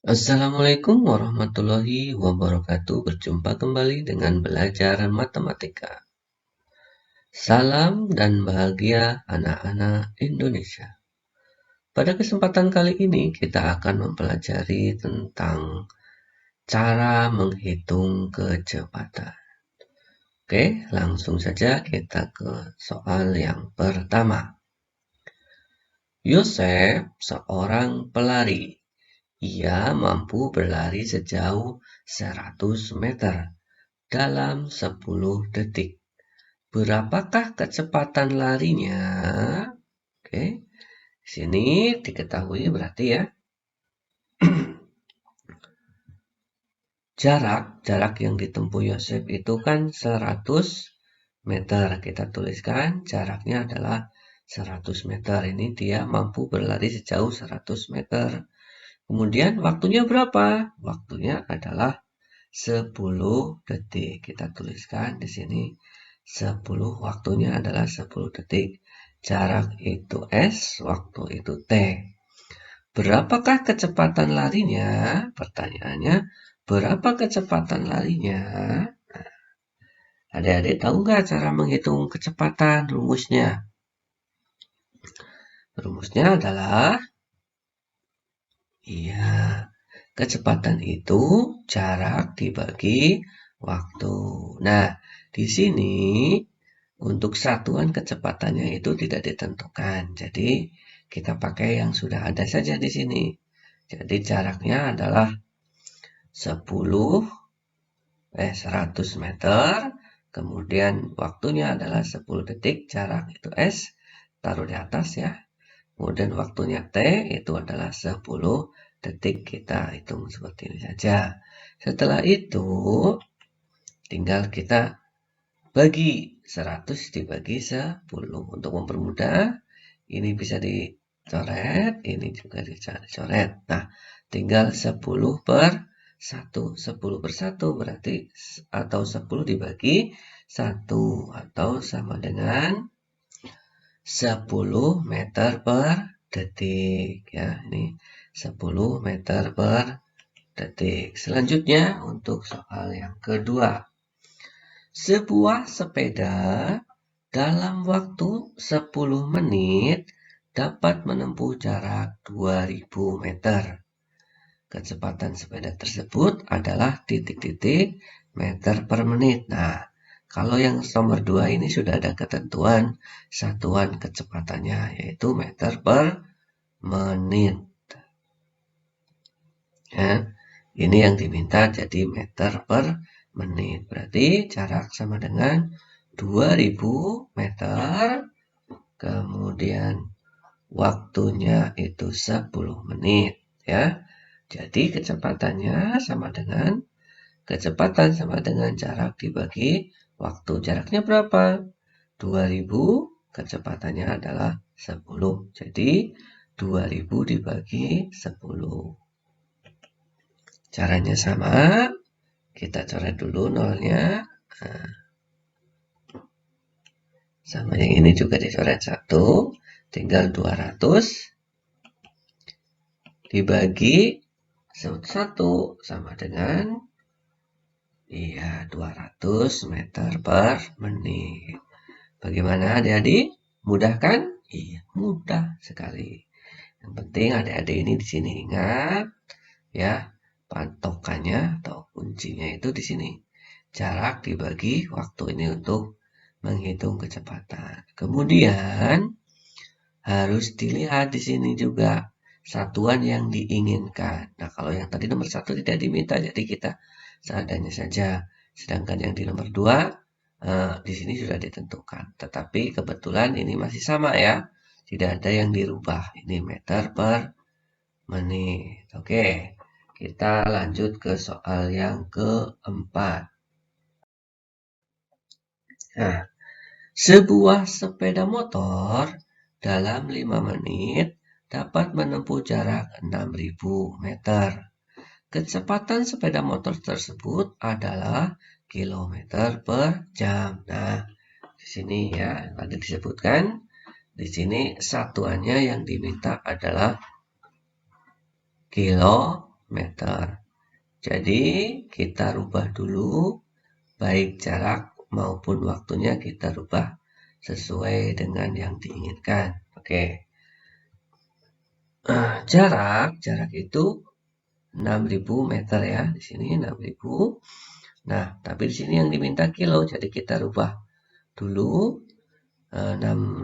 Assalamualaikum warahmatullahi wabarakatuh. Berjumpa kembali dengan belajar matematika. Salam dan bahagia anak-anak Indonesia. Pada kesempatan kali ini kita akan mempelajari tentang cara menghitung kecepatan. Oke, langsung saja kita ke soal yang pertama. Yosef seorang pelari. Ia mampu berlari sejauh 100 meter dalam 10 detik. Berapakah kecepatan larinya? Oke, sini diketahui berarti ya. Jarak yang ditempuh Yosef itu kan 100 meter. Kita tuliskan jaraknya adalah 100 meter. Ini dia mampu berlari sejauh 100 meter. Kemudian waktunya berapa? Waktunya adalah 10 detik. Kita tuliskan di sini 10, waktunya adalah 10 detik. Jarak itu S, waktu itu T. Berapakah kecepatan larinya? Pertanyaannya, berapa kecepatan larinya? Adik-adik tahu nggak cara menghitung kecepatan? Rumusnya? Rumusnya adalah, iya, kecepatan itu jarak dibagi waktu. Nah, di sini untuk satuan kecepatannya itu tidak ditentukan. Jadi, kita pakai yang sudah ada saja di sini. Jadi, jaraknya adalah 100 meter. Kemudian waktunya adalah 10 detik. Jarak itu S. Taruh di atas ya. Kemudian waktunya T itu adalah 10 detik. Kita hitung seperti ini saja. Setelah itu, tinggal kita bagi 100 dibagi 10. Untuk mempermudah, ini bisa dicoret, ini juga bisa dicoret. Nah, tinggal 10 per 1. 10 per 1 berarti, atau 10 dibagi 1, atau sama dengan 10 meter per detik. Ya, ini 10 meter per detik. Selanjutnya untuk soal yang kedua. Sebuah sepeda dalam waktu 10 menit dapat menempuh jarak 2000 meter. Kecepatan sepeda tersebut adalah titik-titik meter per menit. Nah, kalau yang nomor 2 ini sudah ada ketentuan satuan kecepatannya, yaitu meter per menit. Ya, ini yang diminta jadi meter per menit. Berarti jarak sama dengan 2000 meter. Kemudian waktunya itu 10 menit. Ya, jadi kecepatannya sama dengan jarak dibagi waktu. Jaraknya berapa? 2000, kecepatannya adalah 10. Jadi 2000 dibagi 10. Caranya sama. Kita coret dulu nolnya. Nah, sama yang ini juga dicoret 1. Tinggal 200 dibagi 1 sama dengan 200 meter per menit. Bagaimana adik-adik? Mudah kan? Iya, mudah sekali. Yang penting adik-adik ini di sini ingat ya, patokannya atau kuncinya itu di sini. Jarak dibagi waktu, ini untuk menghitung kecepatan. Kemudian harus dilihat di sini juga satuan yang diinginkan. Nah, kalau yang tadi nomor 1 tidak diminta, jadi kita seadanya saja. Sedangkan yang di nomor 2 di sini sudah ditentukan. Tetapi kebetulan ini masih sama ya. Tidak ada yang dirubah. Ini meter per menit. Oke, kita lanjut ke soal yang keempat. Nah, sebuah sepeda motor dalam 5 menit dapat menempuh jarak 6000 meter. Kecepatan sepeda motor tersebut adalah kilometer per jam. Nah, di sini ya, ada disebutkan. Di sini satuannya yang diminta adalah meter. Jadi kita rubah dulu, baik jarak maupun waktunya kita rubah sesuai dengan yang diinginkan. Oke. Jarak itu 6.000 meter ya. Di sini 6.000. Nah, tapi di sini yang diminta kilo, jadi kita rubah dulu 6.000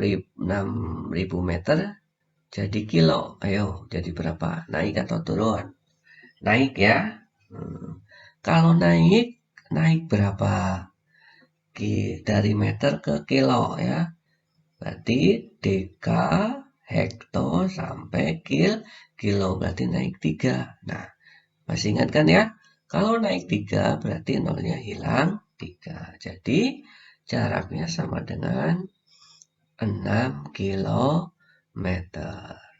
meter jadi kilo. Ayo, jadi berapa? Naik atau turun? Naik ya. Kalau naik berapa? Dari meter ke kilo ya. Berarti deka, hekto, sampai kilo. Berarti naik 3. Nah, masih ingat kan ya? Kalau naik 3 berarti nolnya hilang 3. Jadi jaraknya sama dengan 6 kilometer.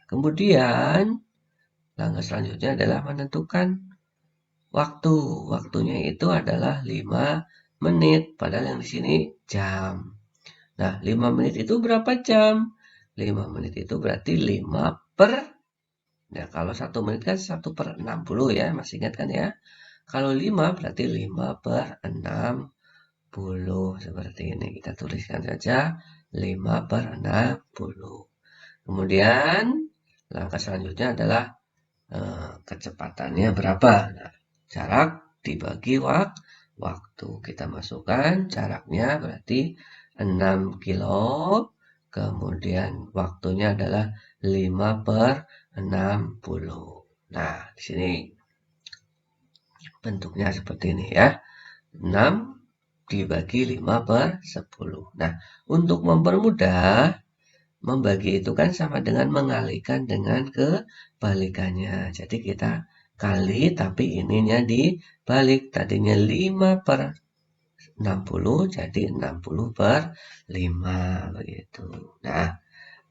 Kemudian langkah selanjutnya adalah menentukan waktu. Waktunya itu adalah 5 menit. Padahal yang di sini jam. Nah, 5 menit itu berapa jam? 5 menit itu berarti 5 per. Nah, kalau 1 menit kan 1 per 60 ya. Masih ingat kan ya? Kalau 5 berarti 5 per 60. Seperti ini. Kita tuliskan saja 5 per 60. Kemudian langkah selanjutnya adalah kecepatannya berapa. Nah, jarak dibagi waktu. Kita masukkan jaraknya berarti 6 kilo. Kemudian waktunya adalah 5 per 60. Nah, di sini bentuknya seperti ini ya. 6 dibagi 5 per 10. Nah, untuk mempermudah, membagi itu kan sama dengan mengalikan dengan kebalikannya. Jadi kita kali tapi ininya dibalik. Tadinya 5 per 60 jadi 60 per 5 begitu. Nah,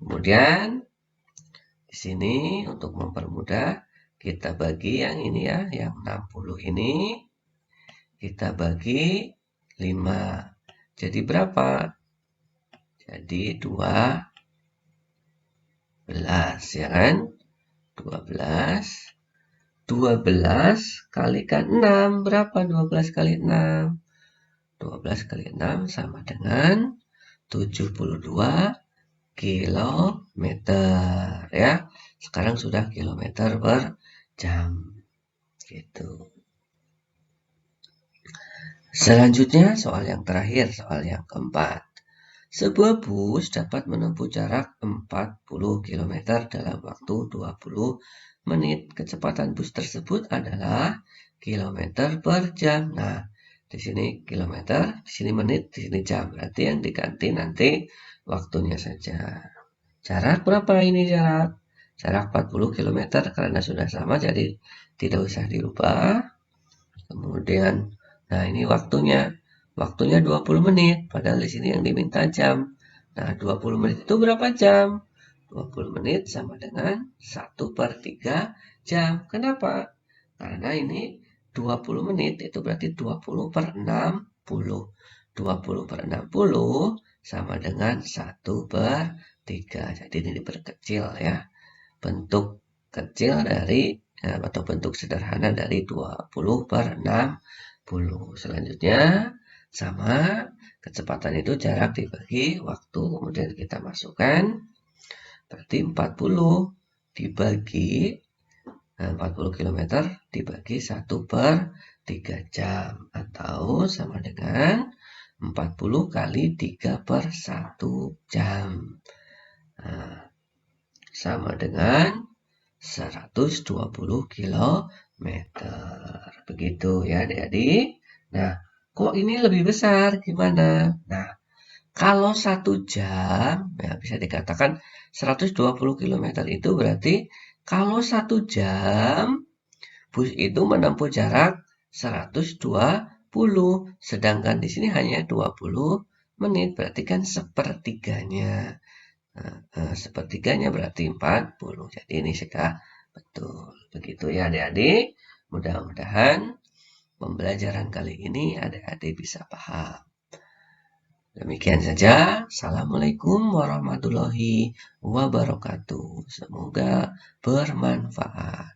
kemudian di sini untuk mempermudah kita bagi yang ini ya, yang 60 ini kita bagi 5. Jadi berapa? Jadi 12 ya kan? 12 kalikan 6 berapa? 12 kali 6. 12 kali 6 sama dengan 72 kilometer ya. Sekarang sudah kilometer per jam gitu. Selanjutnya soal yang terakhir, soal yang keempat. Sebuah bus dapat menempuh jarak 40 km dalam waktu 20 menit. Kecepatan bus tersebut adalah kilometer per jam. Nah, di sini kilometer, di sini menit, di sini jam. Berarti yang diganti nanti waktunya saja. Jarak berapa ini jarak? Jarak 40 km karena sudah sama jadi tidak usah dirubah. Kemudian, nah ini waktunya. Waktunya 20 menit, padahal di sini yang diminta jam. Nah, 20 menit itu berapa jam? 20 menit sama dengan 1 per 3 jam. Kenapa? Karena ini 20 menit itu berarti 20 per 60. 20 per 60 sama dengan 1 per 3. Jadi ini diperkecil ya. Bentuk kecil dari atau bentuk sederhana dari 20 per 60. Selanjutnya sama kecepatan itu jarak dibagi waktu, kemudian kita masukkan berarti 40 dibagi 40 km dibagi 1 per 3 jam atau sama dengan 40 kali 3 per 1 jam. Nah, sama dengan 120 km. Begitu ya adik-adik. Nah, kok ini lebih besar? Gimana? Nah, kalau 1 jam, ya bisa dikatakan 120 km itu berarti kalau 1 jam, bus itu menempuh jarak 120. Sedangkan di sini hanya 20 menit, berarti kan sepertiganya. Sepertiganya berarti 40. Jadi ini sudah betul. Begitu ya adik-adik. Mudah-mudahan pembelajaran kali ini adik-adik bisa paham. Demikian saja. Assalamualaikum warahmatullahi wabarakatuh. Semoga bermanfaat.